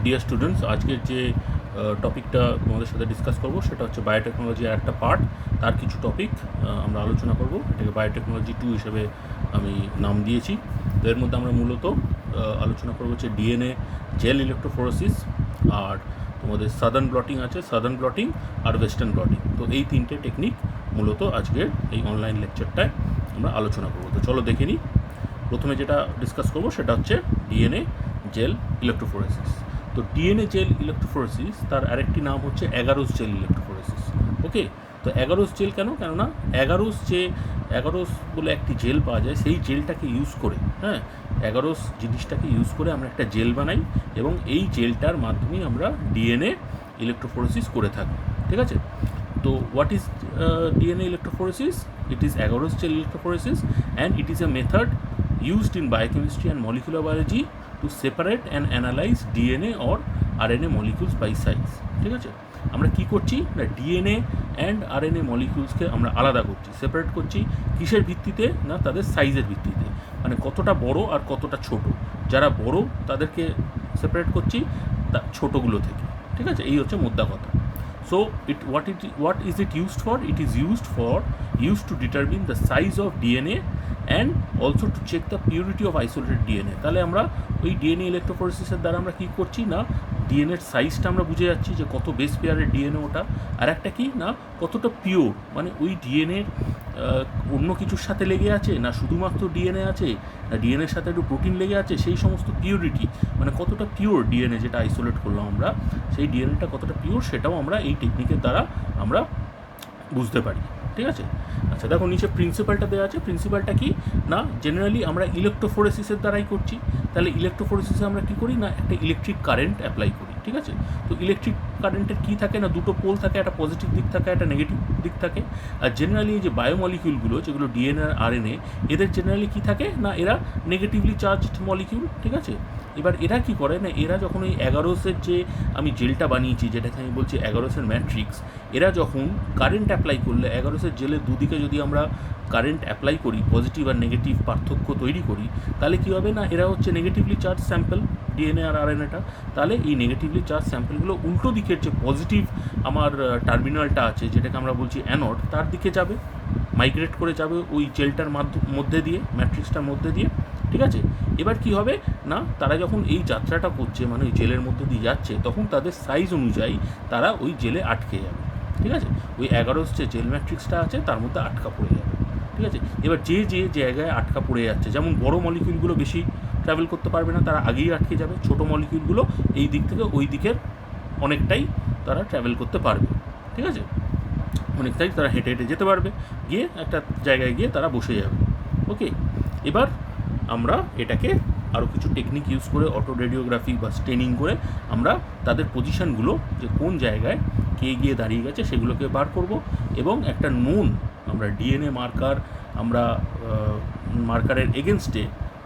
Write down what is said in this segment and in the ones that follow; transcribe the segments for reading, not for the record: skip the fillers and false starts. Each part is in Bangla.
ডিয়ার স্টুডেন্টস, আজকের যে টপিকটা তোমাদের সাথে ডিসকাস করব সেটা হচ্ছে বায়োটেকনোলজির একটা পার্ট, তার কিছু টপিক আমরা আলোচনা করব। এটাকে বায়োটেকনোলজি 2 হিসেবে আমি নাম দিয়েছি। তো এর মধ্যে আমরা মূলত আলোচনা করবো হচ্ছে ডিএনএ জেল ইলেকট্রোফোরেসিস, আর তোমাদের সাদার্ন ব্লটিং আছে, সাদার্ন ব্লটিং আর ওয়েস্টার্ন ব্লটিং। তো এই তিনটে টেকনিক মূলত আজকের এই অনলাইন লেকচারটায় আমরা আলোচনা করবো। তো চলো দেখে নিই। প্রথমে যেটা ডিসকাস করবো সেটা হচ্ছে ডিএনএ জেল ইলেকট্রোফোরেসিস। তো ডিএনএ জেল ইলেকট্রোফোরেসিস তার আরেকটি নাম হচ্ছে অ্যাগারোস জেল ইলেকট্রোফোরেসিস। ওকে, তো অ্যাগারোস জেল কেননা অ্যাগারোস বলে একটি জেল পাওয়া যায়, সেই জেলটাকে ইউজ করে, অ্যাগারোস জিনিসটাকে ইউজ করে আমরা একটা জেল বানাই এবং এই জেলটার মাধ্যমেই আমরা ডিএনএ ইলেকট্রোফোরেসিস করে থাকি। ঠিক আছে, তো what is DNA electrophoresis? It is agarose gel electrophoresis, and it is a method used in biochemistry and molecular biology to separate and analyze DNA or RNA molecules by size. ঠিক আছে, আমরা কি করছি না ডিএনএ অ্যান্ড আরএনএ মলিকিউলসকে আমরা আলাদা করছি, সেপারেট করছি। কিসের ভিত্তিতে? না তাদের সাইজের ভিত্তিতে, মানে কতটা বড় আর কতটা ছোট। যারা বড় তাদেরকে সেপারেট করছি ছোটোগুলো থেকে। ঠিক আছে, এই হচ্ছে মোদ্দা কথা। So what is it used for? It is used to determine the size of DNA and also to check the purity of isolated DNA. তাহলে আমরা ওই ডিএনএ ইলেকট্রোফোরেসিসের দ্বারা আমরা কী করছি না ডিএনএর সাইজটা আমরা বুঝে যাচ্ছি যে কত বেস পেয়ারের ডিএনএ ওটা, আর একটা কি না কতটা পিওর, মানে ওই ডিএনএর অন্য কিছুর সাথে লেগে আছে না শুধুমাত্র ডিএনএ আছে না ডিএনএর সাথে একটু প্রোটিন লেগে আছে, সেই সমস্ত পিওরিটি, মানে কতটা পিওর ডিএনএ যেটা আইসোলেট করলাম আমরা, সেই ডিএনএটা কতটা পিওর সেটাও আমরা এই টেকনিকের দ্বারা আমরা বুঝতে পারি। ঠিক আছে, আচ্ছা দেখো নিচে প্রিন্সিপালটা দেওয়া আছে। প্রিন্সিপালটা কি না জেনারেলি আমরা ইলেকট্রোফোরেসিসের দ্বারাই করছি। তাহলে ইলেকট্রোফোরেসিসে আমরা কী করি না একটা ইলেকট্রিক কারেন্ট অ্যাপ্লাই করি। ঠিক আছে, তো ইলেকট্রিক কারেন্টের কী থাকে না দুটো পোল থাকে, একটা পজিটিভ দিক থাকে একটা নেগেটিভ দিক থাকে। আর জেনারেলি এই যে বায়োমলিকিউলগুলো যেগুলো ডিএনএ আর আরএনএ, এদের জেনারেলি কী থাকে না এরা নেগেটিভলি চার্জড মলিকিউল। ঠিক আছে, এবার এরা কী করে না এরা যখন ওই অ্যাগারোসের যে আমি জেলটা বানিয়েছি যেটাকে আমি বলছি অ্যাগারোসের ম্যাট্রিক্স, এরা যখন কারেন্ট অ্যাপ্লাই করলে অ্যাগারোসের জেলের দুদিকে যদি আমরা কারেন্ট অ্যাপ্লাই করি, পজিটিভ আর নেগেটিভ পার্থক্য তৈরি করি, তাহলে কী হবে না এরা হচ্ছে নেগেটিভলি চার্জ স্যাম্পল ডিএনএ আর আরএনএটা। তাহলে এই নেগেটিভলি চার্জ স্যাম্পলগুলো উল্টো দিকের যে পজিটিভ আমার টার্মিনালটা আছে যেটাকে আমরা বলছি অ্যানোড, তার দিকে যাবে, মাইগ্রেট করে যাবে ওই জেলটার মধ্যে দিয়ে, ম্যাট্রিক্সটার মধ্যে দিয়ে। ঠিক আছে, এবার কি হবে না তারা যখন এই যাত্রাটা করছে মানে ওই জেলের মধ্যে দিয়ে যাচ্ছে, তখন তাদের সাইজ অনুযায়ী তারা ওই জেলে আটকে যাবে। ঠিক আছে, ওই 11 যে জেল ম্যাট্রিক্সটা আছে তার মধ্যে আটকা পড়ে যাবে। ঠিক আছে, এবার যে জায়গায় আটকা পড়ে যাচ্ছে, যেমন বড় মলিকিউলগুলো বেশি ট্রাভেল করতে পারবে না, তারা আগেই আটকে যাবে। ছোটো মলিকিউলগুলো এই দিক থেকে ওই দিকের অনেকটাই তারা ট্রাভেল করতে পারবে। ঠিক আছে, অনেকটাই তারা হেঁটে হেঁটে যেতে পারবে, গিয়ে একটা জায়গায় গিয়ে তারা বসে যাবে। ওকে, এবার আমরা এটাকে আরও কিছু টেকনিক ইউজ করে অটো রেডিওগ্রাফি বা স্টেনিং করে আমরা তাদের পজিশানগুলো যে কোন জায়গায় কে গিয়ে দাঁড়িয়ে গেছে সেগুলোকে বার করব, এবং একটা নোন আমরা ডিএনএ আমরা মার্কারের এগেনস্টে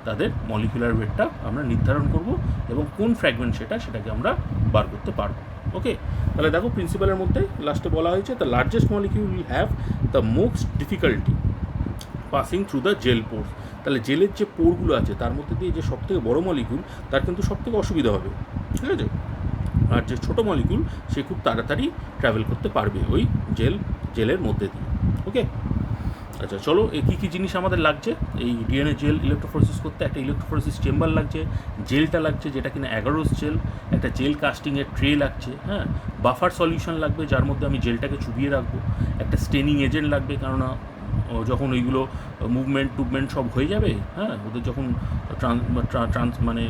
তাদের মলিকুলার ওয়েটটা আমরা নির্ধারণ করব এবং কোন ফ্র্যাগমেন্ট সেটাকে আমরা বার করতে পারবো। ওকে, তাহলে দেখো প্রিন্সিপালের মধ্যে লাস্টে বলা হয়েছে the largest molecule will have the most difficulty passing through the gel pores. তাহলে জেলের যে পোরগুলো আছে তার মধ্যে দিয়ে যে সবথেকে বড় মলিকিউল তার কিন্তু সবথেকে অসুবিধা হবে। ঠিক আছে, আর যে ছোটো মলিকিউল সে খুব তাড়াতাড়ি ট্রাভেল করতে পারবে ওই জেলের মধ্যে দিয়ে। ওকে, আচ্ছা চলো কী কী জিনিস আমাদের লাগছে এই ডিএনএ জেল ইলেকট্রোফোরেসিস করতে? একটা ইলেকট্রোফোরেসিস চেম্বার লাগছে, জেলটা লাগছে যেটা কিনা অ্যাগারোস জেল, একটা জেল কাস্টিংয়ের ট্রে লাগছে, বাফার সলিউশন লাগবে যার মধ্যে আমি জেলটাকে চুবিয়ে রাখবো, একটা স্টেনিং এজেন্ট লাগবে কেননা যখন ওইগুলো মুভমেন্ট সব হয়ে যাবে, ওদের যখন মানে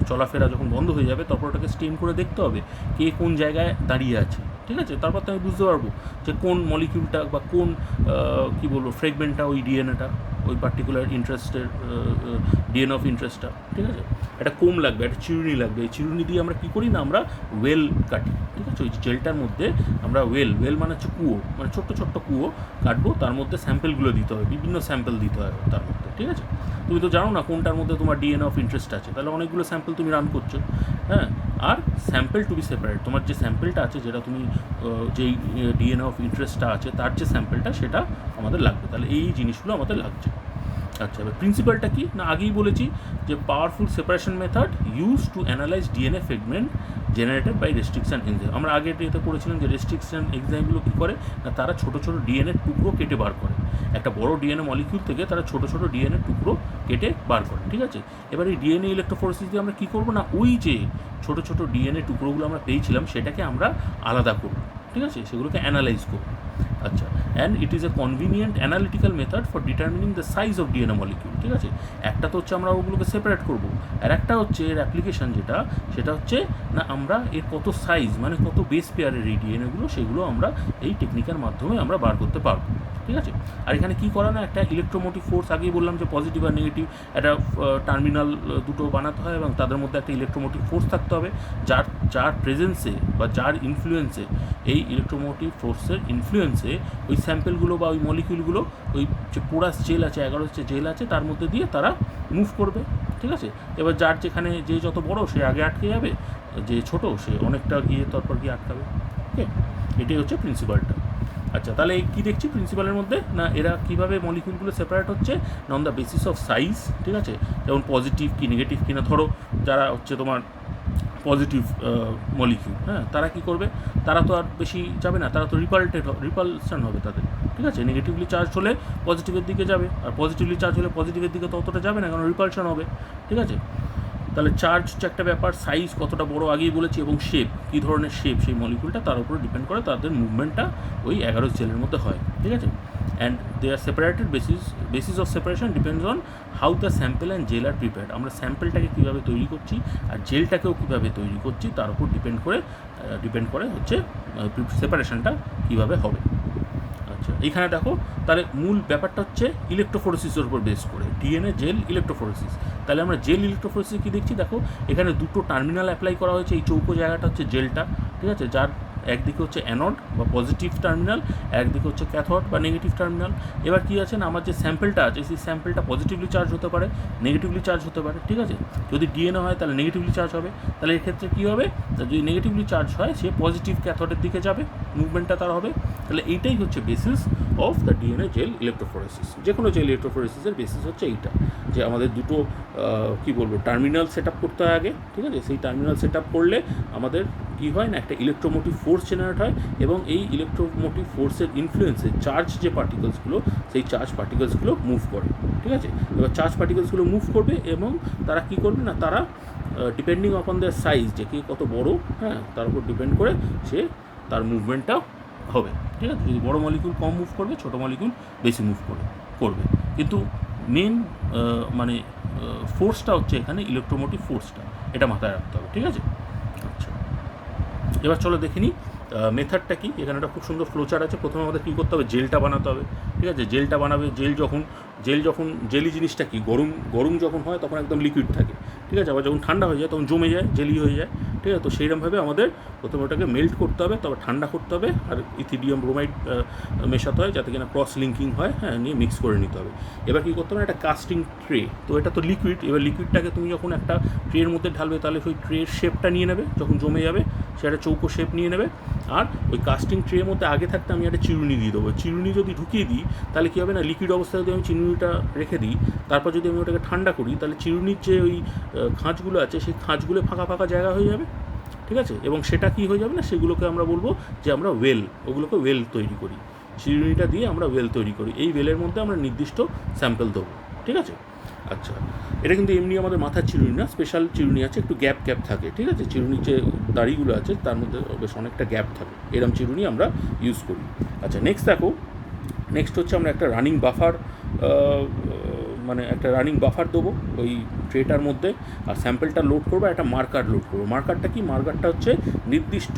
চলাফেরা যখন বন্ধ হয়ে যাবে তখন ওটাকে স্টেন করে দেখতে হবে কে কোন জায়গায় দাঁড়িয়ে আছে। ঠিক আছে, তারপর তো আমি বুঝতে পারবো যে কোন মলিকিউলটা বা কোন কী বলবো ফ্রেগমেন্টটা ওই ডিএনএটা ওই পার্টিকুলার ইন্টারেস্টের ডিএনএ অফ ইন্টারেস্টটা। ঠিক আছে, একটা কোম লাগবে, একটা চিরুনি লাগবে। এই চিরুনি দিয়ে আমরা কী করি না আমরা ওয়েল কাটি। ঠিক আছে, ওই জেলটার মধ্যে আমরা ওয়েল মানে হচ্ছে কুয়ো, মানে ছোট্ট ছোট্ট কুয়ো কাটবো, তার মধ্যে স্যাম্পেলগুলো দিতে হবে, বিভিন্ন স্যাম্পেল দিতে হবে তার মধ্যে। ঠিক আছে, তুমি তো জানো না কোনটার মধ্যে তোমার ডিএনএ অফ ইন্টারেস্ট আছে, তাহলে অনেকগুলো স্যাম্পেল তুমি রান করছো। আর স্যাম্পেল টু বি সেপারেট, তোমার যে স্যাম্পেলটা আছে যেটা তুমি যেই ডিএনএ অফ ইন্টারেস্টটা আছে তার যে স্যাম্পেলটা সেটা আমাদের লাগবে। তাহলে এই জিনিসগুলো আমাদের লাগছে। আচ্ছা, এবার প্রিন্সিপালটা কি না, আগেই বলেছি যে powerful separation method use to analyse DNA fragment generated by restriction enzyme. আমরা আগে এতে পড়েছিলাম যে রেস্ট্রিকশন এনজাইমগুলো কী করে না, তারা ছোটো ছোটো ডিএনএ টুকরো কেটে বার করে। একটা বড় ডিএনএ মলিকিউল থেকে তারা ছোটো ছোটো ডিএনএ টুকরো কেটে বার করে, ঠিক আছে। এবার এই ডিএনএ ইলেকট্রোফোরেসিস দিয়ে আমরা কী করবো না, ওই যে ছোটো ছোটো ডিএনএ টুকরোগুলো আমরা পেয়েছিলাম সেটাকে আমরা আলাদা করবো, ঠিক আছে, সেগুলোকে অ্যানালাইজ করবো। আচ্ছা, and it is a convenient analytical method for determining the size of DNA molecule, ঠিক আছে। একটা তো হচ্ছে আমরা ওগুলোকে সেপারেট করবো, আর একটা হচ্ছে এর অ্যাপ্লিকেশন যেটা, সেটা হচ্ছে না আমরা এর কত সাইজ মানে কত বেস পেয়ারের এই ডিএনএগুলো সেগুলো আমরা এই টেকনিকের মাধ্যমে আমরা বার করতে পারবো, ঠিক আছে। আর এখানে কী করা না, একটা ইলেকট্রোমোটিভ ফোর্স, আগেই বললাম যে পজিটিভ আর নেগেটিভ একটা টার্মিনাল দুটো বানাতে হয় এবং তাদের মধ্যে একটা ইলেকট্রোমোটিভ ফোর্স থাকতে হবে, যার প্রেজেন্সে বা যার ইনফ্লুয়েন্সে, এই ইলেকট্রোমোটিভ ফোর্সের ইনফ্লুয়েন্সে ওই স্যাম্পেলগুলো বা ওই মলিকিউলগুলো ওই যে পোরাস জেল আছে, 11 যে জেল আছে তার মধ্যে দিয়ে তারা মুভ করবে, ঠিক আছে। এবার যার যেখানে যে যত বড় সে আগে আটকে যাবে, যে ছোট সে অনেকটা গিয়ে তারপর গিয়ে আটকাবে, ওকে। এটাই হচ্ছে প্রিন্সিপালটা। আচ্ছা, তাহলে কী দেখছি প্রিন্সিপালের মধ্যে না, এরা কীভাবে মলিকিউলগুলো সেপারেট হচ্ছে না on the basis of size, ঠিক আছে। যেমন পজিটিভ কি নেগেটিভ কিনা, ধরো যারা হচ্ছে তোমার পজিটিভ মলিকিউল, হ্যাঁ, তারা কী করবে, তারা তো আর বেশি যাবে না, তারা তো রিপালশন হবে তাদের, ঠিক আছে। নেগেটিভলি চার্জ হলে পজিটিভের দিকে যাবে, আর পজিটিভলি চার্জ হলে পজিটিভের দিকে তো অতটা যাবে না, কারণ রিপালশন হবে, ঠিক আছে। তাহলে চার্জ হচ্ছে একটা ব্যাপার, সাইজ কতটা বড় আগেই বলেছি, এবং শেপ, কী ধরনের শেপ সেই মলিকুলটা তার উপরে ডিপেন্ড করে তাদের মুভমেন্টটা ওই 11 জেলের মধ্যে হয়, ঠিক আছে। And they are separated basis of separation depends on how the sample and gel are prepared. আমরা স্যাম্পেলটাকে কীভাবে তৈরি করছি আর জেলটাকেও কীভাবে তৈরি করছি তার উপর ডিপেন্ড করে হচ্ছে সেপারেশনটা কীভাবে হবে। আচ্ছা, এইখানে দেখো তাহলে মূল ব্যাপারটা হচ্ছে ইলেকট্রোফোরেসিসের উপর বেস করে ডিএনএ জেল ইলেকট্রোফোরেসিস। তাহলে আমরা জেল ইলেকট্রোফোরেসিস কী দেখছি, দেখো এখানে দুটো টার্মিনাল অ্যাপ্লাই করা হয়েছে, এই চৌকো জায়গাটা হচ্ছে জেলটা, ঠিক আছে, যার একদিকে হচ্ছে অ্যানোড বা পজিটিভ টার্মিনাল, একদিকে হচ্ছে ক্যাথোড বা নেগেটিভ টার্মিনাল। এবার কী আছে না, আমার যে স্যাম্পেলটা আছে সেই স্যাম্পেলটা পজিটিভলি চার্জ হতে পারে, নেগেটিভলি চার্জ হতে পারে, ঠিক আছে। যদি ডিএনএ হয় তাহলে নেগেটিভলি চার্জ হবে, তাহলে এক্ষেত্রে কী হবে, যদি নেগেটিভলি চার্জ হয় সে পজিটিভ ক্যাথোডের দিকে যাবে, মুভমেন্টটা তার হবে। তাহলে এইটাই হচ্ছে basis of the DNA jail electrophoresis. যে কোনো জেল ইলেকট্রোফোরেসিসের বেসিস হচ্ছে এইটা, যে আমাদের দুটো কী বলবো টার্মিনাল সেট আপ করতে হয় আগে, ঠিক আছে। সেই টার্মিনাল সেট আপ করলে আমাদের কী হয় না, একটা ইলেকট্রোমোটিভ ফোর্স জেনারেট হয়, এবং এই ইলেকট্রোমোটিভ ফোর্সের ইনফ্লুয়েন্সে চার্জ যে পার্টিকেলসগুলো, সেই চার্জ পার্টিকেলসগুলো মুভ করে, ঠিক আছে। এবার চার্জ পার্টিকেলসগুলো মুভ করবে এবং তারা কী করবে না, তারা ডিপেন্ডিং অন দেয়ার সাইজ, যে কে কত বড়, হ্যাঁ, তার উপর ডিপেন্ড করে সে তার মুভমেন্টটা হবে, ঠিক আছে। যদি বড়ো মলিকুল কম মুভ করবে, ছোটো মলিকুল বেশি মুভ করবে, কিন্তু মেন মানে ফোর্সটা হচ্ছে এখানে ইলেকট্রোমোটিভ ফোর্সটা, এটা মাথায় রাখতে হবে, ঠিক আছে। আচ্ছা, এবার চলো দেখে নিই মেথডটা কি। এখানে একটা খুব সুন্দর ফ্লোচার আছে। প্রথমে আমাদের কী করতে হবে, জেলটা বানাতে হবে, ঠিক আছে। জেলটা বানাবে, জেলি জিনিসটা কি, গরম যখন হয় তখন একদম লিকুইড থাকে, ঠিক আছে। আবার যখন ঠান্ডা হয়ে যায় তখন জমে যায়, জেলি হয়ে যায়, ঠিক আছে। তো সেইরকমভাবে আমাদের প্রথমে ওটাকে মেল্ট করতে হবে, তবে ঠান্ডা করতে হবে, আর ইথিডিয়াম ব্রোমাইড মেশাতে হয় যাতে কিনা ক্রস লিঙ্কিং হয়, হ্যাঁ, নিয়ে মিক্স করে নিতে হবে। এবার কী করতে হবে, একটা কাস্টিং ট্রে, তো এটা তো লিকুইড, এবার লিকুইডটাকে তুমি যখন একটা ট্রের মধ্যে ঢালবে তাহলে ওই ট্রের শেপটা নিয়ে নেবে, যখন জমে যাবে সেটা চৌকো শেপ নিয়ে নেবে। আর ওই কাস্টিং ট্রের মধ্যে আগে থাকতে আমি একটা চিরুনি দিয়ে দেবো। চিরুনি যদি ঢুকিয়ে দিই তাহলে কী হবে না, লিকুইড অবস্থায় যদি আমি চিরুনিটা রেখে দিই, তারপর যদি আমি ওটাকে ঠান্ডা করি, তাহলে চিরুনির যে ওই খাঁজগুলো আছে সেই খাঁজগুলো ফাঁকা ফাঁকা জায়গা হয়ে যাবে, ঠিক আছে। এবং সেটা কী হয়ে যাবে না, সেগুলোকে আমরা বলবো যে আমরা ওগুলোকে ওয়েল তৈরি করি, চিরুনিটা দিয়ে আমরা ওয়েল তৈরি করি। এই ওয়েলের মধ্যে আমরা নির্দিষ্ট স্যাম্পেল দেবো, ঠিক আছে। আচ্ছা, এটা কিন্তু এমনি আমাদের মাথার চিরুনি না, স্পেশাল চিরুনি আছে, একটু গ্যাপ থাকে, ঠিক আছে। চিরুনির যে দাড়িগুলো আছে তার মধ্যে বেশ অনেকটা গ্যাপ থাকে, এরম চিরুনি আমরা ইউজ করি। আচ্ছা, নেক্সট হচ্ছে আমরা একটা রানিং বাফার দেবো ওই ট্রেটার মধ্যে, আর স্যাম্পেলটা লোড করবো, একটা মার্কার লোড করবো। মার্কারটা কি, মার্কারটা হচ্ছে নির্দিষ্ট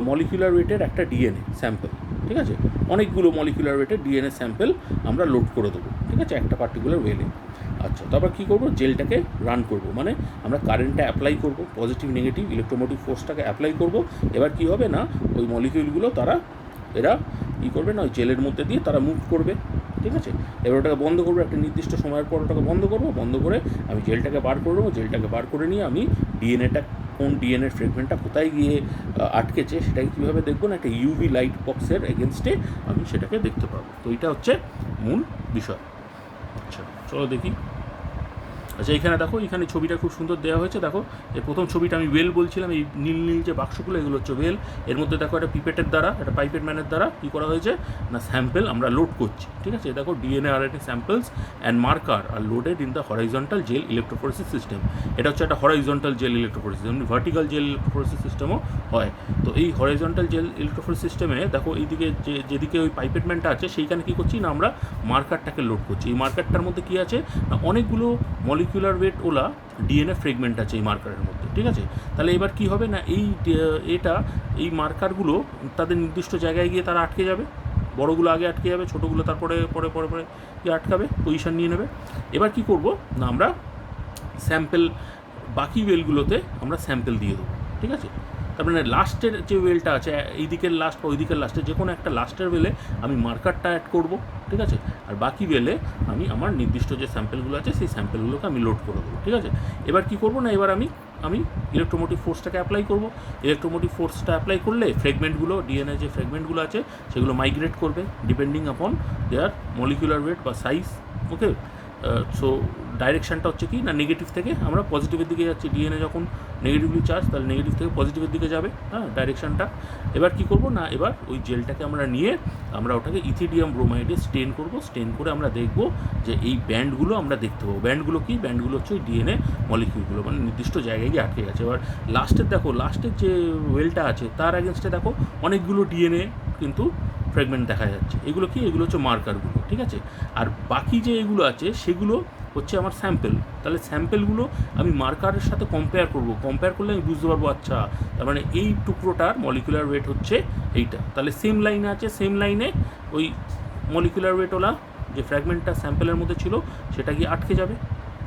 মলিকুলার ওয়েটের একটা ডিএনএ স্যাম্পেল, ঠিক আছে। অনেকগুলো মলিকুলার ওয়েটের ডিএনএ স্যাম্পেল আমরা লোড করে দেবো, ঠিক আছে, একটা পার্টিকুলার ওয়েলে। আচ্ছা, তারপর কী করবো, জেলটাকে রান করব, মানে আমরা কারেন্টটা অ্যাপ্লাই করব, পজিটিভ নেগেটিভ ইলেকট্রোমোটিভ ফোর্সটাকে অ্যাপ্লাই করব। এবার কী হবে না, ওই মলিকিউলগুলো এরা কী করবে না, ওই জেলের মধ্যে দিয়ে তারা মুভ করবে, ঠিক আছে। এবার ওটাকে বন্ধ করবো, একটা নির্দিষ্ট সময়ের পর ওটাকে বন্ধ করে আমি জেলটাকে বার করে নেবো। জেলটাকে বার করে নিয়ে আমি কোন ডিএনএর ফ্রেগমেন্টটা কোথায় গিয়ে আটকেছে সেটাকে কীভাবে দেখবো না, একটা ইউভি লাইট বক্সের এগেনস্টে আমি সেটাকে দেখতে পাবো। তো এটা হচ্ছে মূল বিষয়। আচ্ছা, চলো দেখি। আচ্ছা, এখানে দেখো, এখানে ছবিটা খুব সুন্দর দেওয়া হয়েছে। দেখো, এই প্রথম ছবিটা আমি ওয়েল বলছিলাম, এই নীল নীল যে বাক্সগুলো এগুলো হচ্ছে ওয়েল। এর মধ্যে দেখো একটা পিপেটের দ্বারা, একটা পাইপেট ম্যানের দ্বারা কী করা হয়েছে না, স্যাম্পেল আমরা লোড করছি। ঠিক আছে, দেখো DNA RNA samples and marker are loaded in the horizontal gel electrophoresis system. এটা হচ্ছে একটা হরাইজন্টাল জেল ইলেকট্রোফোরেসিস, এমনি ভার্টিক্যাল জেল ইলেকট্রোফোরেসিস সিস্টেমও হয়। তো এই হরাইজন্টাল জেল ইলেকট্রোফোরেসিস সিস্টেমে দেখো এইদিকে যেদিকে ওই পাইপেট ম্যানটা আছে সেইখানে কী করছি না, আমরা মার্কারটাকে লোড করছি। এই মার্কারটার মধ্যে কী আছে না, অনেকগুলো molecular weight OLA DNA fragment আছে এই মার্কারের মধ্যে। ঠিক আছে, তাহলে এবার কী হবে না, এই মার্কারগুলো তাদের নির্দিষ্ট জায়গায় গিয়ে তারা আটকে যাবে। বড়গুলো আগে আটকে যাবে, ছোটোগুলো তারপরে পরে পরে পরে গিয়ে আটকাবে, পজিশন নিয়ে নেবে। এবার কী করব না, আমরা স্যাম্পেল বাকি ওয়েলগুলোতে আমরা স্যাম্পেল দিয়ে দেবো। ঠিক আছে, তার মানে লাস্টের যে ওয়েলটা আছে, এই দিকের লাস্ট বা ওই দিকের লাস্টে যে কোনো একটা লাস্টের ওয়েলে আমি মার্কারটা অ্যাড করব। ঠিক আছে, আর বাকি ওয়েলে আমি আমার নির্দিষ্ট যে স্যাম্পেলগুলো আছে সেই স্যাম্পেলগুলোকে আমি লোড করে দেবো। ঠিক আছে, এবার কী করবো না, এবার আমি ইলেকট্রোমোটিভ ফোর্সটাকে অ্যাপ্লাই করব। ইলেকট্রোমোটিভ ফোর্সটা অ্যাপ্লাই করলে ফ্রেগমেন্টগুলো, ডিএনএ যে ফ্রেগমেন্টগুলো আছে সেগুলো মাইগ্রেট করবে ডিপেন্ডিং আপন দেয়ার মলিকুলার ওয়েট বা সাইজ। ওকে, সো ডাইরেকশানটা হচ্ছে কি না, নেগেটিভ থেকে আমরা পজিটিভের দিকে যাচ্ছি। ডিএনএ যখন নেগেটিভলি চার্জ, তাহলে নেগেটিভ থেকে পজিটিভের দিকে যাবে, হ্যাঁ, ডাইরেকশানটা। এবার কী করবো না, এবার ওই জেলটাকে আমরা নিয়ে আমরা ওটাকে ইথিডিয়াম ব্রোমাইডে স্টেন করব। স্টেন করে আমরা দেখব যে এই ব্যান্ডগুলো আমরা দেখতে পাবো। ব্যান্ডগুলো কি, ব্যান্ডগুলো হচ্ছে ওই ডিএনএ মলিকিউলগুলো, মানে নির্দিষ্ট জায়গায় গিয়ে আটকে গেছে। এবার লাস্টের দেখো, লাস্টের যে ওয়েলটা আছে তার অ্যাগেনস্টে দেখো অনেকগুলো ডিএনএ কিন্তু ফ্র্যাগমেন্ট দেখা যাচ্ছে। এগুলো কি, এগুলো হচ্ছে মার্কারগুলো। ঠিক আছে, আর বাকি যে এগুলো আছে সেগুলো হচ্ছে আমার স্যাম্পেল। তাহলে স্যাম্পেলগুলো আমি মার্কারের সাথে কম্পেয়ার করব। কম্পেয়ার করলে আমি বুঝতে পারবো, আচ্ছা তার মানে এই টুকরোটার মলিকুলার ওয়েট হচ্ছে এইটা। তাহলে সেম লাইনে আছে, সেম লাইনে ওই মলিকুলার ওয়েটওয়ালা যে ফ্র্যাগমেন্টটা স্যাম্পেলের মধ্যে ছিল সেটা গিয়ে আটকে যাবে।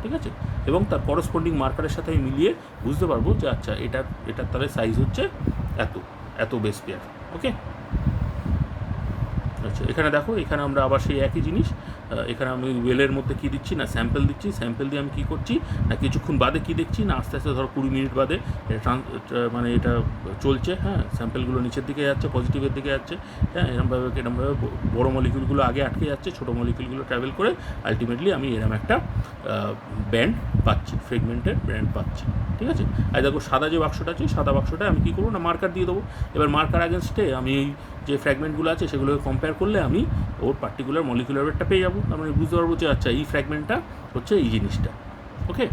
ঠিক আছে, এবং তার করসপন্ডিং মার্কারের সাথে আমি মিলিয়ে বুঝতে পারবো যে আচ্ছা এটার তাহলে সাইজ হচ্ছে এত বেস পেয়ার। ওকে, আচ্ছা, এখানে দেখো, এখানে আমরা আবার সেই একই জিনিস, এখানে আমি ওয়েলের মধ্যে কী দিচ্ছি না, স্যাম্পেল দিচ্ছি। স্যাম্পেল দিয়ে আমি কী করছি না, কিছুক্ষণ বাদে কী দেখছি না, আস্তে আস্তে ধরো 20 মিনিট বাদে মানে এটা চলছে। হ্যাঁ, স্যাম্পেলগুলো নিচের দিকে যাচ্ছে, পজিটিভের দিকে যাচ্ছে। হ্যাঁ, এরমভাবে বড়ো মলিকুলগুলো আগে আটকে যাচ্ছে, ছোটো মলিকুলগুলো ট্রাভেল করে আলটিমেটলি আমি এরম একটা ব্যান্ড পাচ্ছি, ফ্রেগমেন্টের ব্যান্ড পাচ্ছি। ঠিক আছে, আর দেখো সাদা যে বাক্সটা আছে, সাদা বাক্সটা আমি কী করবো না, মার্কার দিয়ে দেবো। এবার মার্কার অ্যাগেনস্টে আমি এই যে ফ্র্যাগমেন্টগুলো আছে সেগুলোকে কম্পেয়ার করলে আমি ওর পার্টিকুলার মলিকুলার ওয়েটটা পেয়ে যাবো। তার মানে বুঝতে পারবো যে আচ্ছা এই ফ্র্যাগমেন্টটা হচ্ছে এই জিনিসটা। ওকে,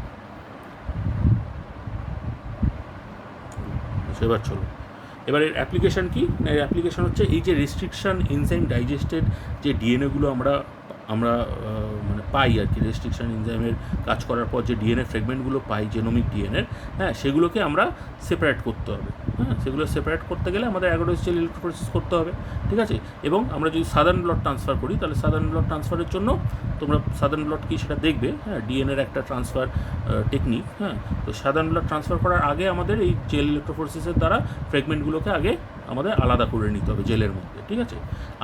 এবার চলো, এবার এর অ্যাপ্লিকেশান কী, এর অ্যাপ্লিকেশান হচ্ছে এই যে রেস্ট্রিকশান এনজাইম ডাইজেস্টেড যে ডিএনএগুলো আমরা মানে পাই আর কি, রেস্ট্রিকশান এনজাইমের কাজ করার পর যে ডিএনএ ফ্রেগমেন্টগুলো পাই, জেনোমিক ডিএনএর, হ্যাঁ, সেগুলোকে আমরা সেপারেট করতে হবে। হ্যাঁ, সেগুলো সেপারেট করতে গেলে আমাদের অ্যাগারোস জেল ইলেকট্রোফোরেসিস করতে হবে। ঠিক আছে, এবং আমরা যদি সাদার্ন ব্লড ট্রান্সফার করি তাহলে সাদার্ন ব্লড ট্রান্সফারের জন্য তোমরা সাদার্ন ব্লড কী সেটা দেখবে। হ্যাঁ, ডিএনএর একটা ট্রান্সফার টেকনিক। হ্যাঁ, তো সাদার্ন ব্লড ট্রান্সফার করার আগে আমাদের এই জেল ইলেকট্রোফোরেসিসের দ্বারা ফ্রেগমেন্টগুলোকে আগে আমাদের আলাদা করে নিতে হবে জেলের মধ্যে। ঠিক আছে,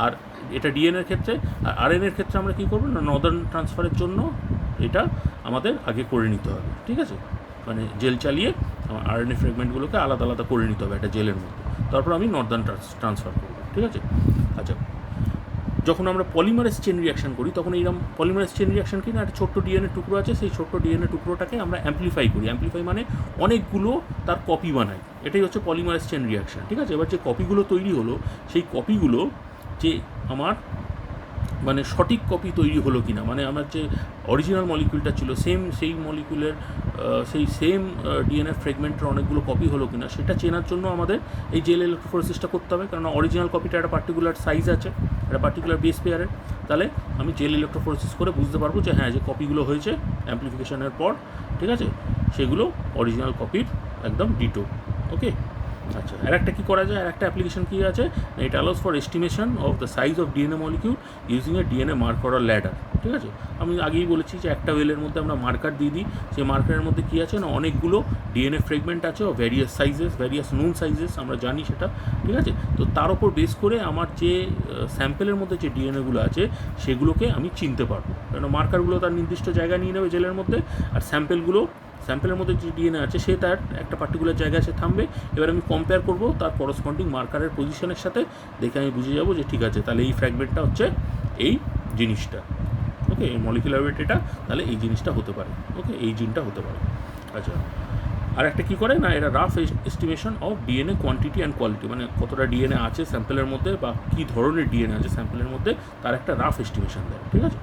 আর এটা ডিএনএর ক্ষেত্রে। আর আরএনএর ক্ষেত্রে আমরা কী করবো না, নর্দার্ন ট্রান্সফারের জন্য এটা আমাদের আগে করে নিতে হবে। ঠিক আছে, মানে জেল চালিয়ে আরএনএ ফ্রেগমেন্টগুলোকে আলাদা আলাদা করে নিতে হবে একটা জেলের মধ্যে, তারপর আমি নর্দার্ন ট্রান্সফার করবো। ঠিক আছে, আচ্ছা, যখন আমরা পলিমারেজ চেন রিয়াকশান করি তখন এইরকম পলিমারেজ চেন রিয়াকশান কি না, একটা ছোট্ট ডিএনএ টুকরো আছে, সেই ছোট্ট ডিএনএ টুকরোটাকে আমরা অ্যাম্প্লিফাই করি। অ্যাম্প্লিফাই মানে অনেকগুলো তার কপি বানাই, এটাই হচ্ছে পলিমারেজ চেন রিয়াকশান। ঠিক আছে, এবার যে কপিগুলো তৈরি হলো সেই কপিগুলো যে আমার মানে সঠিক কপি তৈরি হলো কি না, মানে আমার যে অরিজিনাল মলিকুলটা ছিল সেই মলিকুলের সেম ডিএনএ ফ্রেগমেন্টের অনেকগুলো কপি হলো কি না সেটা চেনার জন্য আমাদের এই জেল ইলেকট্রোফোরেসিসটা করতে হবে। কারণ অরিজিনাল কপিটা একটা পার্টিকুলার সাইজ আছে, একটা পার্টিকুলার বেস পেয়ারের। তাহলে আমি জেল ইলেকট্রোফোরেসিস করে বুঝতে পারবো যে হ্যাঁ, যে কপিগুলো হয়েছে অ্যাম্প্লিফিকেশনের পর, ঠিক আছে, সেগুলো অরিজিনাল কপির একদম ডিটো। ওকে, আচ্ছা, আর একটা কী করা যায়, আর একটা অ্যাপ্লিকেশন কী আছে, it allows for estimation of the size of DNA molecule using a DNA marker or ladder. ঠিক আছে, আমি আগেই বলেছি যে একটা ওয়েলের মধ্যে আমরা মার্কার দিয়ে দিই, সেই মার্কারের মধ্যে কী আছে না, অনেকগুলো ডিএনএ ফ্রেগমেন্ট আছে ও various sizes, various known sizes, আমরা জানি সেটা। ঠিক আছে, তো তার ওপর বেস করে আমার যে স্যাম্পেলের মধ্যে যে ডিএনএগুলো আছে সেগুলোকে আমি চিনতে পারবো। কারণ মার্কারগুলো তার নির্দিষ্ট জায়গা নিয়ে নেবে জেলের মধ্যে, আর স্যাম্পেলের মধ্যে যে ডিএনএ আছে সে তার একটা পার্টিকুলার জায়গায় সে থামবে। এবার আমি কম্পেয়ার করবো তার করসপন্ডিং মার্কারের পজিশনের সাথে, দেখে আমি বুঝে যাবো যে ঠিক আছে তাহলে এই ফ্র্যাগমেন্টটা হচ্ছে এই জিনিসটা। ওকে। ওকে, এই মলিকুলার ওয়েট এটা, তাহলে এই জিনিসটা হতে পারে, ওকে, এই জিনটা হতে পারে। আচ্ছা, আর একটা কী করে না, এটা rough estimation of DNA quantity and quality, মানে কতটা ডিএনএ আছে স্যাম্পেলের মধ্যে বা কী ধরনের ডিএনএ আছে স্যাম্পেলের মধ্যে, তার একটা রাফ এস্টিমেশন দেয়, ঠিক আছে।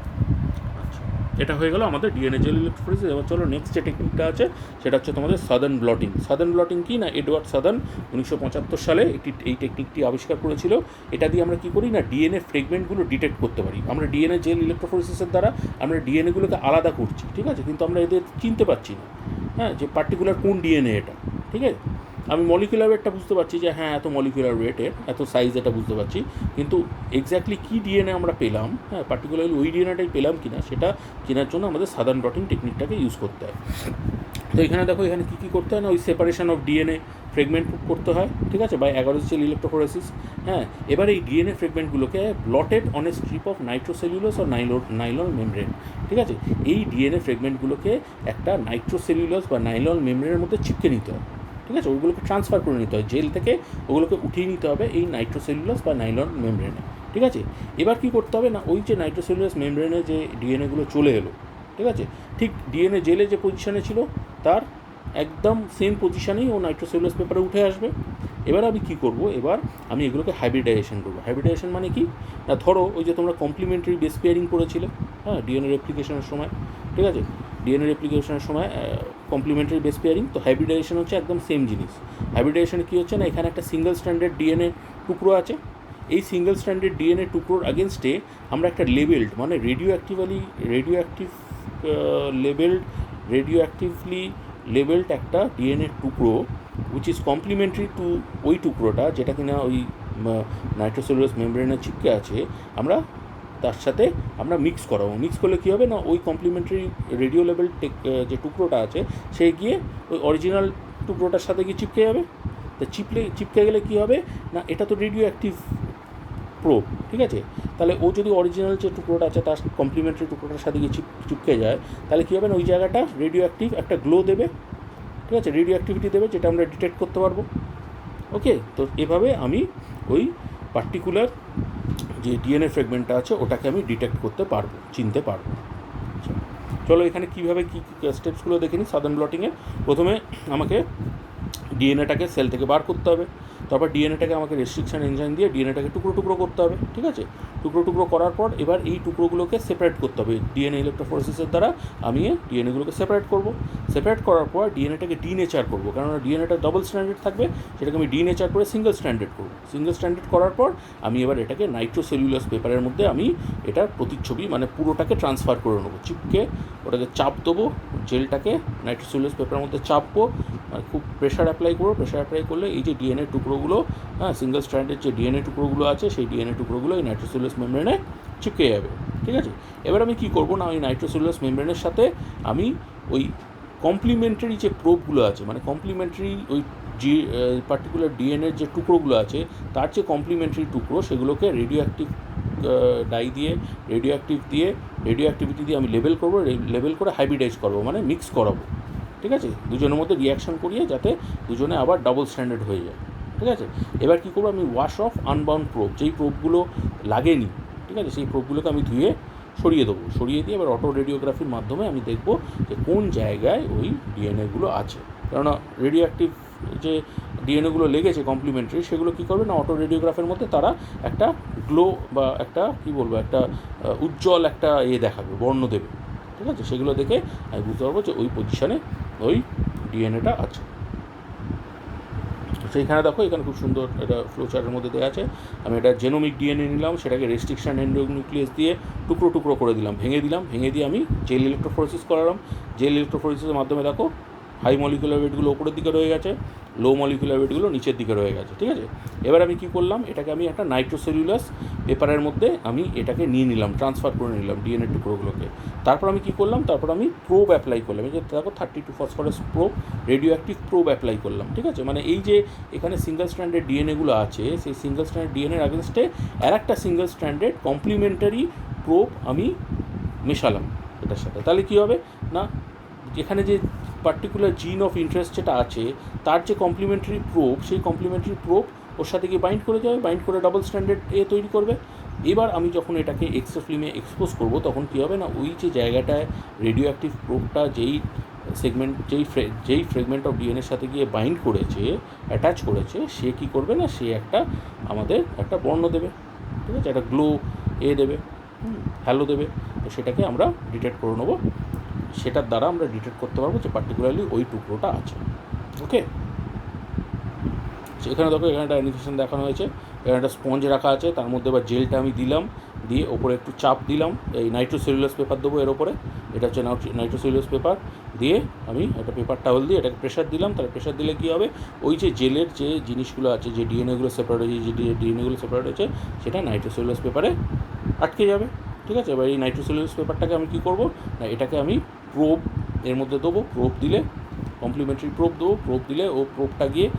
আচ্ছা, এটা হয়ে গেল আমাদের ডিএনএ জেল ইলেক্ট্রোফোরেসিস। এবার চলো নেক্সট যে টেকনিকটা আছে সেটা হচ্ছে তোমাদের সাদার্ন ব্লটিং। সাদার্ন ব্লটিং কি না, এডওয়ার্ড সাদার্ন 1975 সালে এই টেকনিকটি আবিষ্কার করেছিল। এটা দিয়ে আমরা কী করি না, ডিএনএ ফ্রেগমেন্টগুলো ডিটেক্ট করতে পারি। আমরা ডিএনএ জেল ইলেক্ট্রোফোরেসিসের দ্বারা আমরা ডিএনএগুলোকে আলাদা করছি, ঠিক আছে, কিন্তু আমরা এদের চিনতে পারছি না, হ্যাঁ, যে পার্টিকুলার কোন ডিএনএ এটা, ঠিক আছে। আমি মলিকুলার ওয়েটটা বুঝতে পারছি যে হ্যাঁ এত মলিকুলার ওয়েটের, এত সাইজ, এটা বুঝতে পারছি, কিন্তু এক্স্যাক্টলি কী ডিএনএ আমরা পেলাম, হ্যাঁ, পার্টিকুলারলি ওই ডিএনএটাই পেলাম কিনা সেটা চেনার জন্য আমাদের সাদার্ন ব্লটিং টেকনিকটাকে ইউজ করতে হয়। তো এখানে দেখো, এখানে কী কী করতে হয় না, ওই সেপারেশন অফ ডিএনএ ফ্রেগমেন্ট করতে হয়, ঠিক আছে, বাই অ্যাগারোস জেল ইলেক্ট্রোফোরেসিস। হ্যাঁ, এবার এই ডিএনএ ফ্রেগমেন্টগুলোকে blotted on a strip of nitrocellulose আর নাইলন মেমব্রেন, ঠিক আছে। এই ডিএনএ ফ্রেগমেন্টগুলোকে একটা নাইট্রোসেলুলোস বা নাইলন মেমব্রেনের মধ্যে চিপকে নিতে হয়, ঠিক আছে, ওইগুলোকে ট্রান্সফার করে নিতে হয় জেল থেকে, ওগুলোকে উঠিয়ে নিতে হবে এই নাইট্রোসেলুলোস বা নাইলন মেমব্রেনে, ঠিক আছে। এবার কী করতে হবে না, ওই যে নাইট্রোসেলুলোস মেমব্রেনে যে ডিএনএগুলো চলে এলো, ঠিক আছে, ঠিক ডিএনএ জেলে যে পজিশনে ছিল তার একদম সেম পজিশনেই ও নাইট্রোসেলুলোস পেপারে উঠে আসবে। এবার আমি কী করব, এবার আমি এগুলোকে হাইব্রিডাইজেশন করবো। হাইব্রিডাইজেশন মানে কি না, ধরো ওই যে তোমরা কমপ্লিমেন্টারি বেস পেয়ারিং করেছিলে, হ্যাঁ, ডিএনএ রেপ্লিকেশনের সময়, ঠিক আছে, ডিএনএ রেপ্লিকেশনের সময় কমপ্লিমেন্টারি বেস পেয়ারিং। তো হাইব্রিডাইজেশন হচ্ছে একদম সেম জিনিস। হাইব্রিডাইজেশনে কী হচ্ছে না, এখানে একটা সিঙ্গেল স্ট্যান্ডার্ড ডিএনএ টুকরো আছে। এই সিঙ্গেল স্ট্যান্ডার্ড ডিএনএ টুকরোর আগেনস্টে আমরা একটা লেবেলড, মানে রেডিওঅ্যাক্টিভলি লেবেলড একটা ডিএনএ টুকরো উইচ ইজ কমপ্লিমেন্টারি টু ওই টুকরোটা যেটা কিনা ওই নাইট্রোসেলুলোস মেমব্রেনে চিপকে আছে, আমরা তার সাথে আমরা মিক্স করাবো। মিক্স করলে কী হবে না, ওই কমপ্লিমেন্টারি রেডিও লেভেল যে টুকরোটা আছে সে গিয়ে ওই অরিজিনাল টুকরোটার সাথে গিয়ে চিপকে যাবে। তো চিপকে গেলে কী হবে না, এটা তো রেডিও অ্যাক্টিভ প্রোব, ঠিক আছে, তাহলে ও যদি অরিজিনাল যে টুকরোটা আছে তার কমপ্লিমেন্টারি টুকরোটার সাথে গিয়ে চিপকে যায়, তাহলে কী হবে না, ওই জায়গাটা রেডিও অ্যাক্টিভ একটা গ্লো দেবে, ঠিক আছে, রেডিও অ্যাক্টিভিটি দেবে, যেটা আমরা ডিটেক্ট করতে পারবো। ওকে, তো এভাবে আমি ওই পার্টিকুলার যে ডিএনএ ফ্রেগমেন্টটা আছে ওটাকে আমি ডিটেক্ট করতে পারবো, চিনতে পারবো। চলো এখানে কীভাবে কী স্টেপসগুলো দেখে নিই সাদার্ন ব্লটিংয়ে। প্রথমে আমাকে ডিএনএটাকে সেল থেকে বার করতে হবে, তারপর ডিএনএটাকে আমাকে রেস্ট্রিকশন এনজাইম দিয়ে ডিএনএটাকে টুকরো টুকরো করতে হবে, ঠিক আছে। টুকরো টুকরো করার পর এবার এই টুকরোগুলোকে সেপারেট করতে হবে ডিএনএ ইলেক্ট্রোফোরেসিসের দ্বারা। আমি ডিএনএগুলোকে সেপারেট করব। সেপারেট করার পর ডিএনএটাকে ডিনেচার করবো, কেননা ডিএনএটা ডবল স্ট্যান্ডার্ড থাকবে, সেটাকে আমি ডিনেচার করে সিঙ্গেল স্ট্যান্ডার্ড করবো। সিঙ্গেল স্ট্যান্ডার্ড করার পর আমি এবার এটাকে নাইট্রোসেলুলোস পেপারের মধ্যে আমি এটার প্রতিচ্ছবি মানে পুরোটাকে ট্রান্সফার করে নেবো। চিপকে ওটাকে চাপ দেবো, জেলটাকে নাইট্রোসেলুলোস পেপারের মধ্যে চাপবো, খুব প্রেশার অ্যাপ্লাই করবো। প্রেশার অ্যাপ্লাই করলে এই যে ডিএনএ টুকরোগুলো, হ্যাঁ, সিঙ্গেল স্ট্র্যান্ডের যে ডিএনএ টুকরোগুলো আছে সেই ডিএনএ টুকরোগুলো এই নাইট্রোসেলুলোস মেমব্রেনে চিপকে যাবে, ঠিক আছে। এবার আমি কী করবো না, ওই নাইট্রোসেলুলোস মেমব্রেনের সাথে আমি ওই কমপ্লিমেন্টারি যে প্রোবগুলো আছে, মানে কমপ্লিমেন্টারি ওই যে পার্টিকুলার ডিএনএর যে টুকরোগুলো আছে তার যে কমপ্লিমেন্টারি টুকরো সেগুলোকে রেডিও অ্যাক্টিভিটি দিয়ে আমি লেবেল করে হাইব্রিডাইজ করবো, মানে মিক্স করাবো, ঠিক আছে, দুজনের মধ্যে রিয়াকশন করিয়ে যাতে দুজনে আবার ডাবল স্ট্যান্ডার্ড হয়ে যায়, ঠিক আছে। এবার কী করবো, আমি ওয়াশ অফ আনবাউন্ড প্রোব, যেই প্রোবগুলো লাগেনি, ঠিক আছে, সেই প্রোবগুলোকে আমি ধুয়ে সরিয়ে দেবো। সরিয়ে দিয়ে এবার অটো রেডিওগ্রাফির মাধ্যমে আমি দেখব যে কোন জায়গায় ওই ডিএনএগুলো আছে। কেননা রেডিও অ্যাক্টিভ যে ডিএনএগুলো লেগেছে কমপ্লিমেন্টারি, সেগুলো কী করবে না, অটো রেডিওগ্রাফের মধ্যে তারা একটা গ্লো বা একটা কী বলবো, একটা উজ্জ্বল একটা দেখাবে, বর্ণ দেবে, ঠিক আছে। সেগুলো দেখে আমি বুঝতে পারবো যে ওই পজিশানে ওই ডিএনএটা আছে। সেইখানে দেখো, এখানে খুব সুন্দর এটা ফ্লোচার্টের মধ্যে দেওয়া আছে। আমি এটা জেনোমিক ডিএনএ নিলাম, সেটাকে রেস্ট্রিকশন এন্ডোনিউক্লিয়াস দিয়ে টুকরো টুকরো করে দিলাম, ভেঙে দিয়ে আমি জেল ইলেক্ট্রোফোরেসিস করালাম। জেল ইলেক্ট্রোফোরেসিসের মাধ্যমে দেখো হাই মলিকুলার ওয়েটগুলো ওপরের দিকে রয়ে গেছে, লো মলিকুলার ওয়েটগুলো নিচের দিকে রয়ে গেছে, ঠিক আছে। এবার আমি কী করলাম, এটাকে আমি একটা নাইট্রোসেলুলাস পেপারের মধ্যে আমি এটাকে নিয়ে নিলাম, ট্রান্সফার করে নিলাম ডিএনএ টুকরোগুলোকে। তারপর আমি কী করলাম, তারপর আমি প্রোব অ্যাপ্লাই করলাম, এই যে দেখো 32 phosphorus probe, radio active probe apply করলাম, ঠিক আছে। মানে এই যে এখানে সিঙ্গেল স্ট্র্যান্ডেড ডিএনএগুলো আছে, সেই সিঙ্গেল স্ট্র্যান্ডেড ডিএনএর আগেনস্টে আর একটা সিঙ্গেল স্ট্র্যান্ডেড কমপ্লিমেন্টারি প্রোব আমি মেশালাম এটার সাথে। তাহলে কী হবে না, এখানে যে পার্টিকুলার জিন অফ ইন্টারেস্ট যেটা আছে তার যে কমপ্লিমেন্টারি প্রোব, সেই কমপ্লিমেন্টারি প্রোব ওর সাথে গিয়ে বাইন্ড করে যাবে, বাইন্ড করে ডাবল স্ট্যান্ডার্ড তৈরি করবে। এবার আমি যখন এটাকে এক্সরে ফিল্মে এক্সপোজ করব তখন কী হবে না, ওই যে জায়গাটায় রেডিও অ্যাক্টিভ প্রোবটা যেই ফ্রেগমেন্ট অফ ডিএনএর সাথে গিয়ে বাইন্ড করেছে, অ্যাটাচ করেছে, সে কী করবে না, সে আমাদের একটা বর্ণ দেবে, ঠিক আছে, একটা গ্লো দেবে, হ্যালো দেবে। তো সেটাকে আমরা ডিটেক্ট করে নেবো, সেটার দ্বারা আমরা ডিটেক্ট করতে পারবো যে পার্টিকুলারলি ওই টুকরোটা আছে। ওকে, এখানে দেখো, এখানে একটা অ্যানিমেশন দেখানো হয়েছে, এখানে একটা স্পঞ্জ রাখা আছে, তার মধ্যে এবার জেলটা আমি দিলাম, দিয়ে ওপরে একটু চাপ দিলাম, এই নাইট্রোসেলুলোজ পেপার দেবো এর ওপরে, এটা হচ্ছে নাইট্রোসেলুলোজ পেপার, দিয়ে আমি একটা পেপার টাওয়েল দিয়ে এটাকে প্রেশার দিলাম। তাহলে প্রেশার দিলে কী হবে, ওই যে জেলের যে জিনিসগুলো আছে, যে ডিএনএগুলো সেপারেট হয়েছে, যে ডিএনএগুলো সেপারেট হয়েছে, সেটা নাইট্রোসেলুলোজ পেপারে আটকে যাবে, ঠিক আছে। এবার এই নাইট্রোসেলুলোজ পেপারটাকে আমি কী করবো না, এটাকে আমি প্রোব এর মধ্যে দেবো, প্রোব দিলে কমপ্লিমেন্টারি প্রোব দেবো, প্রোব দিলে ও প্রোবটা গিয়ে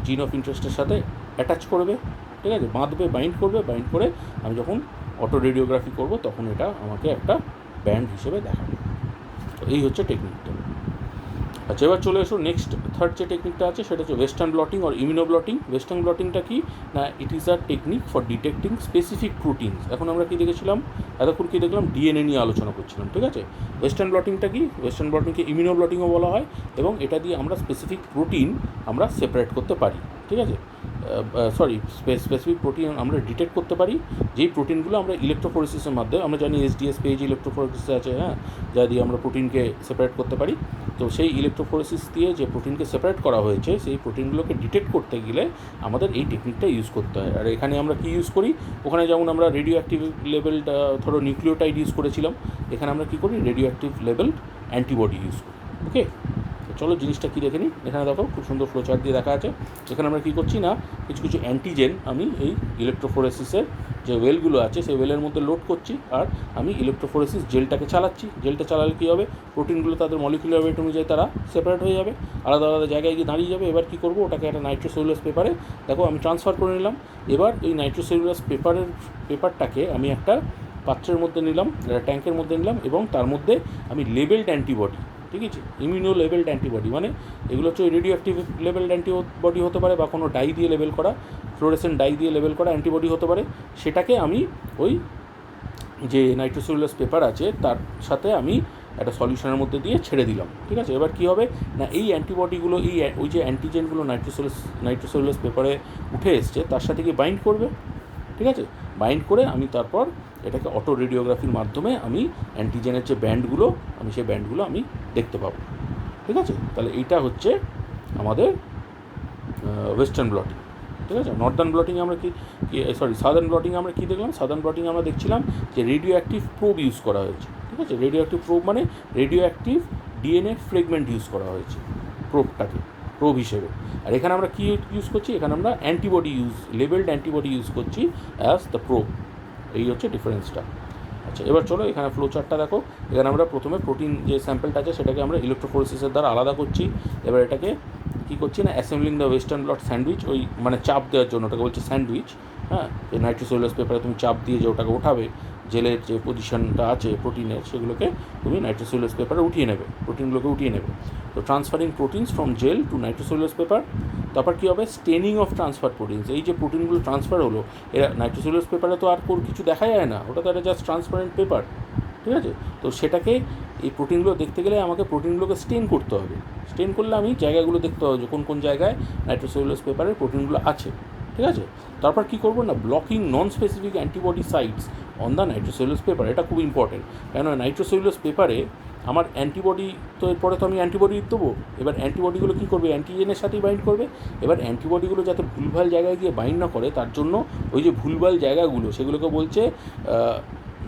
জিন অফ ইন্টারেস্টের সাথে অ্যাটাচ করবে, ঠিক আছে, বাঁধবে, বাইন্ড করবে, বাইন্ড করে আমি যখন অটো রেডিওগ্রাফি করব তখন এটা আমাকে একটা ব্যান্ড হিসেবে দেখাবে। তো এই হচ্ছে টেকনিকটা। আচ্ছা, এবার চলে এসো নেক্সট থার্ড যে টেকনিকটা আছে, সেটা হচ্ছে ওয়েস্টার্ন ব্লটিং আর ইমিউনো ব্লটিং। ওয়েস্টার্ন ব্লটিংটা কি না, it is a technique for detecting specific proteins. এখন আমরা কী দেখেছিলাম, এতক্ষণ কী দেখলাম, ডিএনএ নিয়ে আলোচনা করছিলাম, ঠিক আছে। ওয়েস্টার্ন ব্লটিংটা কি, ওয়েস্টার্ন ব্লটিংকে ইমিউনো ব্লটিংও বলা হয়, এবং এটা দিয়ে আমরা স্পেসিফিক প্রোটিন আমরা সেপারেট করতে পারি, ঠিক আছে। স্পেসিফিক প্রোটিন আমরা ডিটেক্ট করতে পারি, যেই প্রোটিনগুলো আমরা ইলেকট্রোফোরেসিসের মাধ্যমে, আমরা জানি এসডিএস পেজ ইলেকট্রোফোরেসিস আছে, হ্যাঁ, যা দিয়ে আমরা প্রোটিনকে সেপারেট করতে পারি। তো সেই ইলেকট্রোফোরেসিস দিয়ে যে প্রোটিনকে সেপারেট করা হয়েছে, সেই প্রোটিনগুলোকে ডিটেক্ট করতে গেলে আমাদের এই টেকনিকটা ইউজ করতে হয়। আর এখানে আমরা কী ইউজ করি, ওখানে যেমন আমরা রেডিও অ্যাক্টিভ লেভেলটা, ধরো নিউক্লিওটাইড ইউজ করেছিলাম, এখানে আমরা কী করি, radio active level antibody use করি। ওকে, চলো জিনিসটা কী দেখে নিই। এখানে দেখো খুব সুন্দর ফ্লোচার্ট দিয়ে দেখা আছে। এখানে আমরা কী করছি না, কিছু কিছু অ্যান্টিজেন আমি এই ইলেকট্রোফোরেসিসের যে ওয়েলগুলো আছে সেই ওয়েলের মধ্যে লোড করছি, আর আমি ইলেকট্রোফোরেসিস জেলটাকে চালাচ্ছি। জেলটা চালালে কী হবে, প্রোটিনগুলো তাদের মলিকুলার ওয়েট অনুযায়ী তারা সেপারেট হয়ে যাবে, আলাদা আলাদা জায়গায় গিয়ে দাঁড়িয়ে যাবে। এবার কী করবো, ওটাকে একটা নাইট্রোসেলুলোজ পেপারে দেখো আমি ট্রান্সফার করে নিলাম। এবার এই নাইট্রোসেলুলোজ পেপারটাকে আমি একটা পাত্রের মধ্যে নিলাম, একটা ট্যাঙ্কের মধ্যে নিলাম, এবং তার মধ্যে আমি লেবেলড অ্যান্টিবডি, ঠিক আছে, ইমিউনো লেবেলড অ্যান্টিবডি, মানে এগুলো হচ্ছে রেডিও অ্যাক্টিভ লেবেলড অ্যান্টিবডি হতে পারে, বা কোনো ডাই দিয়ে লেবেল করা, ফ্লোরেসেন্ট ডাই দিয়ে লেবেল করা অ্যান্টিবডি হতে পারে। সেটাকে আমি ওই যে নাইট্রোসেলুলোজ পেপার আছে তার সাথে আমি একটা সলিউশনের মধ্যে দিয়ে ছেড়ে দিলাম, ঠিক আছে। এবার কী হবে না, এই অ্যান্টিবডিগুলো ওই যে অ্যান্টিজেনগুলো নাইট্রোসেলুলোজ পেপারে উঠে এসছে তার সাথে গিয়ে বাইন্ড করবে, ঠিক আছে। বাইন্ড করে আমি তারপর এটাকে অটো রেডিওগ্রাফির মাধ্যমে আমি অ্যান্টিজেনের যে ব্যান্ডগুলো, আমি সেই ব্যান্ডগুলো আমি দেখতে পাবো, ঠিক আছে। তাহলে এইটা হচ্ছে আমাদের ওয়েস্টার্ন ব্লটিং, ঠিক আছে। নর্দার্ন ব্লটিং আমরা সাদার্ন ব্লটিং আমরা কী দেখলাম, সাদার্ন ব্লটিং আমরা দেখছিলাম যে রেডিও অ্যাক্টিভ প্রোব ইউজ করা হয়েছে, ঠিক আছে। রেডিও অ্যাক্টিভ প্রোব মানে radio active DNA fragment use করা হয়েছে প্রোব হিসেবে। আর এখানে আমরা কী ইউজ করছি, এখানে আমরা অ্যান্টিবডি লেবেলড অ্যান্টিবডি ইউজ করছি অ্যাজ দ্য প্রোব। এই হচ্ছে ডিফারেন্সটা। আচ্ছা, এবার চলো এখানে ফ্লো চার্টটা দেখো। এখানে আমরা প্রথমে প্রোটিন যে স্যাম্পলটা আছে সেটাকে আমরা ইলেকট্রোফোরেসিসের দ্বারা আলাদা করছি। এবার এটাকে কী করছি না, assembling the western blot sandwich, ওই মানে চাপ দেওয়ার জন্য ওটাকে বলছে স্যান্ডউইচ, হ্যাঁ। এই নাইট্রোসেলুলোজ পেপারে তুমি চাপ দিয়ে যে ওটাকে ওঠাবে, জেলের যে পজিশনটা আছে প্রোটিনের, সেগুলোকে তুমি নাইট্রোসেলুলোজ পেপারে উঠিয়ে নেবে, প্রোটিনগুলোকে উঠিয়ে নেবে। তো transferring proteins from gel to nitrocellulose paper. তারপর কী হবে, স্টেনিং অফ ট্রান্সফার প্রোটিনস। এই যে প্রোটিনগুলো ট্রান্সফার হলো, এরা নাইট্রোসেলুলোজ পেপারে তো আর কিছু দেখা যায় না, ওটা তো একটা জাস্ট ট্রান্সপারেন্ট পেপার, ঠিক আছে। তো সেটাকে এই প্রোটিনগুলো দেখতে গেলে আমাকে প্রোটিনগুলোকে স্টেন করতে হবে। স্টেন করলে আমি জায়গাগুলো দেখতে হবে যে কোন কোন জায়গায় নাইট্রোসেলুলোজ পেপারে প্রোটিনগুলো আছে, ঠিক আছে। তারপর কী করবো না, blocking non specific antibody sites on the nitrocellulose paper. এটা খুব ইম্পর্টেন্ট, কেন নাইট্রোসেলুলোজ পেপারে আমার অ্যান্টিবডি, তো এরপরে তো আমি অ্যান্টিবডি দেবো। এবার অ্যান্টিবডিগুলো কী করবে, অ্যান্টিজেনের সাথেই বাইন্ড করবে। এবার অ্যান্টিবডিগুলো যাতে ভুলভাল জায়গায় গিয়ে বাইন্ড না করে, তার জন্য ওই যে ভুলভাল জায়গাগুলো সেগুলোকে বলছে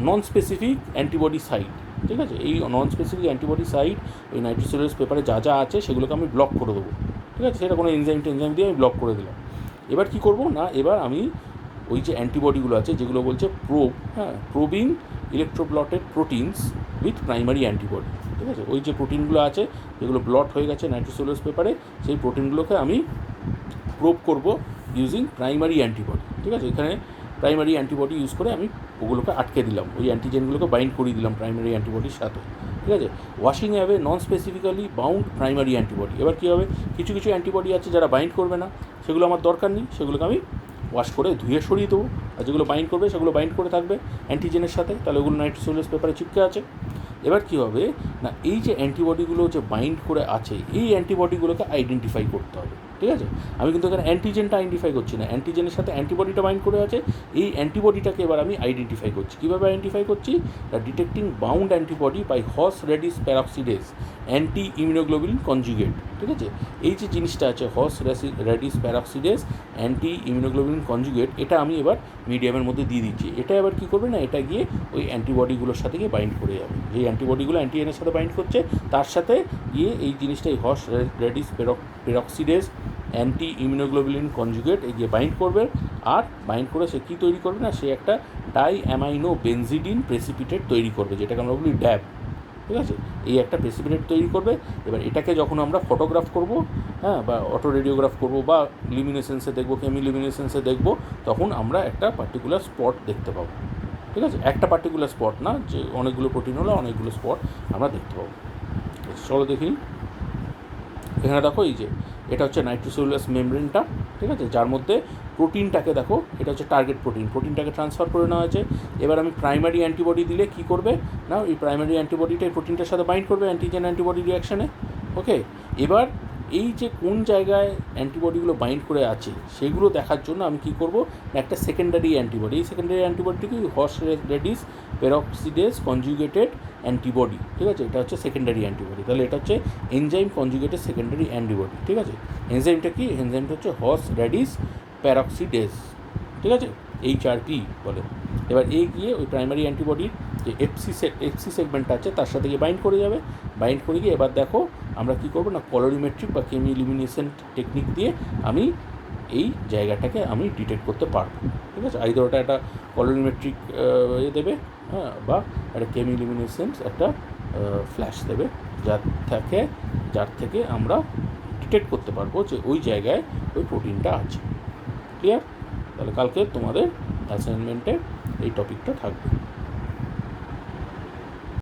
নন স্পেসিফিক অ্যান্টিবডি সাইট, ঠিক আছে। এই নন স্পেসিফিক অ্যান্টিবডি সাইট ওই নাইট্রোসেলুলোজ পেপারে যা যা আছে সেগুলোকে আমি ব্লক করে দেবো, ঠিক আছে। সেটা কোনো এনজাইম দিয়ে আমি ব্লক করে দিলাম। এবার কী করবো না, এবার আমি ওই যে অ্যান্টিবডিগুলো আছে যেগুলো বলছে প্রোব, হ্যাঁ, probing electroblotted proteins with primary antibody, ঠিক আছে। ওই যে প্রোটিনগুলো আছে যেগুলো ব্লট হয়ে গেছে নাইট্রোসেলুলোজ পেপারে, সেই প্রোটিনগুলোকে আমি প্রোব করব ইউজিং প্রাইমারি অ্যান্টিবডি, ঠিক আছে। এখানে প্রাইমারি অ্যান্টিবডি ইউজ করে আমি ওগুলোকে আটকে দিলাম, ওই অ্যান্টিজেনগুলোকে বাইন্ড করিয়ে দিলাম প্রাইমারি অ্যান্টিবডির সাথে, ঠিক আছে। ওয়াশিং অ্যাওয়ে নন স্পেসিফিক্যালি বাউন্ড প্রাইমারি অ্যান্টিবডি। এবার কী হবে, কিছু কিছু অ্যান্টিবডি আছে যারা বাইন্ড করবে না, সেগুলো আমার দরকার নেই, সেগুলোকে আমি ওয়াশ করে ধুয়ে সরিয়ে দেবো, আর যেগুলো বাইন্ড করবে সেগুলো বাইন্ড করে থাকবে অ্যান্টিজেনের সাথে, তাহলে ওগুলো নাইট্রোসেলুলোজ পেপারে চিপকে আছে। এবার কী হবে না, এই যে অ্যান্টিবডিগুলো যে বাইন্ড করে আছে, এই অ্যান্টিবডিগুলোকে আইডেন্টিফাই করতে হবে, ঠিক আছে? আমি কিন্তু এখানে অ্যান্টিজেনটা আইডেন্টিফাই করছি না, অ্যান্টিজেনের সাথে অ্যান্টিবডিটা বাইন্ড করে আছে, এই অ্যান্টিবডিটাকে এবার আমি আইডেন্টিফাই করছি। কীভাবে আইডেন্টিফাই করছি? Detecting bound antibody by horseradish peroxidase anti immunoglobulin conjugate, ঠিক আছে? এই যে জিনিসটা আছে horseradish peroxidase anti immunoglobulin conjugate, এটা আমি এবার মিডিয়ামের মধ্যে দিয়ে দিচ্ছি। এটা এবার কী করবে না, এটা গিয়ে ওই অ্যান্টিবডিগুলোর সাথে গিয়ে বাইন্ড করে যাবে, যেই অ্যান্টিবডিগুলো অ্যান্টিজেনের সাথে বাইন্ড করছে তার সাথে গিয়ে এই জিনিসটা এই horseradish peroxidase anti immunoglobulin conjugate এগিয়ে বাইন্ড করবে, আর বাইন্ড করে সে কী তৈরি করবে না, সে একটা ডাই অ্যামাইনো বেনজিডিন প্রেসিপিটেট তৈরি করবে, যেটাকে আমরা বলি ড্যাব, ঠিক আছে? এই একটা প্রেসিপিটেট তৈরি করবে। এবার এটাকে যখন আমরা ফটোগ্রাফ করব, হ্যাঁ, বা অটো রেডিওগ্রাফ করবো, বা লিউমিনেসেন্সে দেখবো, কেমিলিউমিনেসেন্সে দেখবো, তখন আমরা একটা পার্টিকুলার স্পট দেখতে পাবো, ঠিক আছে? একটা পার্টিকুলার স্পট না, যে অনেকগুলো প্রোটিন হলো অনেকগুলো স্পট আমরা দেখতে পাবো। চলো দেখি, এখানে দেখো এই যে এটা হচ্ছে নাইট্রোসেলুলাস মেমব্রেনটা, ঠিক আছে, যার মধ্যে প্রোটিনটাকে দেখো, এটা হচ্ছে টার্গেট প্রোটিনটাকে ট্রান্সফার করে নেওয়া হয়েছে। এবার আমি প্রাইমারি অ্যান্টিবডি দিলে কী করবে না, এই প্রাইমারি অ্যান্টিবডিটা এই প্রোটিনটার সাথে বাইন্ড করবে অ্যান্টিজেন অ্যান্টিবডি রিয়াকশানে, ওকে? এবার এই যে কোন জায়গায় অ্যান্টিবডিগুলো বাইন্ড করে আছে সেগুলো দেখার জন্য আমি কী করব, একটা সেকেন্ডারি অ্যান্টিবডি, এই সেকেন্ডারি অ্যান্টিবডিটিকে horseradish peroxidase conjugated antibody, ঠিক আছে? এটা হচ্ছে সেকেন্ডারি অ্যান্টিবডি, তাহলে এটা হচ্ছে এনজাইম কনজুগেটেড সেকেন্ডারি অ্যান্টিবডি, ঠিক আছে? এনজাইমটা কি? এনজাইমটা হচ্ছে হর্স রেডিস প্যারক্সিডেজ, ঠিক আছে? HRP বলে। এবার এই গিয়ে ওই প্রাইমারি অ্যান্টিবডির যে এফসি সেগমেন্টটা আছে তার সাথে গিয়ে বাইন্ড করে যাবে, বাইন্ড করে গিয়ে এবার দেখো আমরা কী করবো না, কলোরিমেট্রিক বা কেমিলিউমিনেসেন্ট টেকনিক দিয়ে আমি এই জায়গাটাকে আমি ডিটেক্ট করতে পারবো, ঠিক আছে? আইদার ওটা একটা কলোরিমেট্রিক দেবে, হ্যাঁ, বা একটা কেমিলিউমিনেসেন্স একটা ফ্ল্যাশ দেবে, যার থেকে আমরা ডিটেক্ট করতে পারবো যে ওই জায়গায় ওই প্রোটিনটা আছে। ক্লিয়ার? তাহলে কালকে তোমাদের অ্যাসাইনমেন্টে এই টপিকটা থাকবে।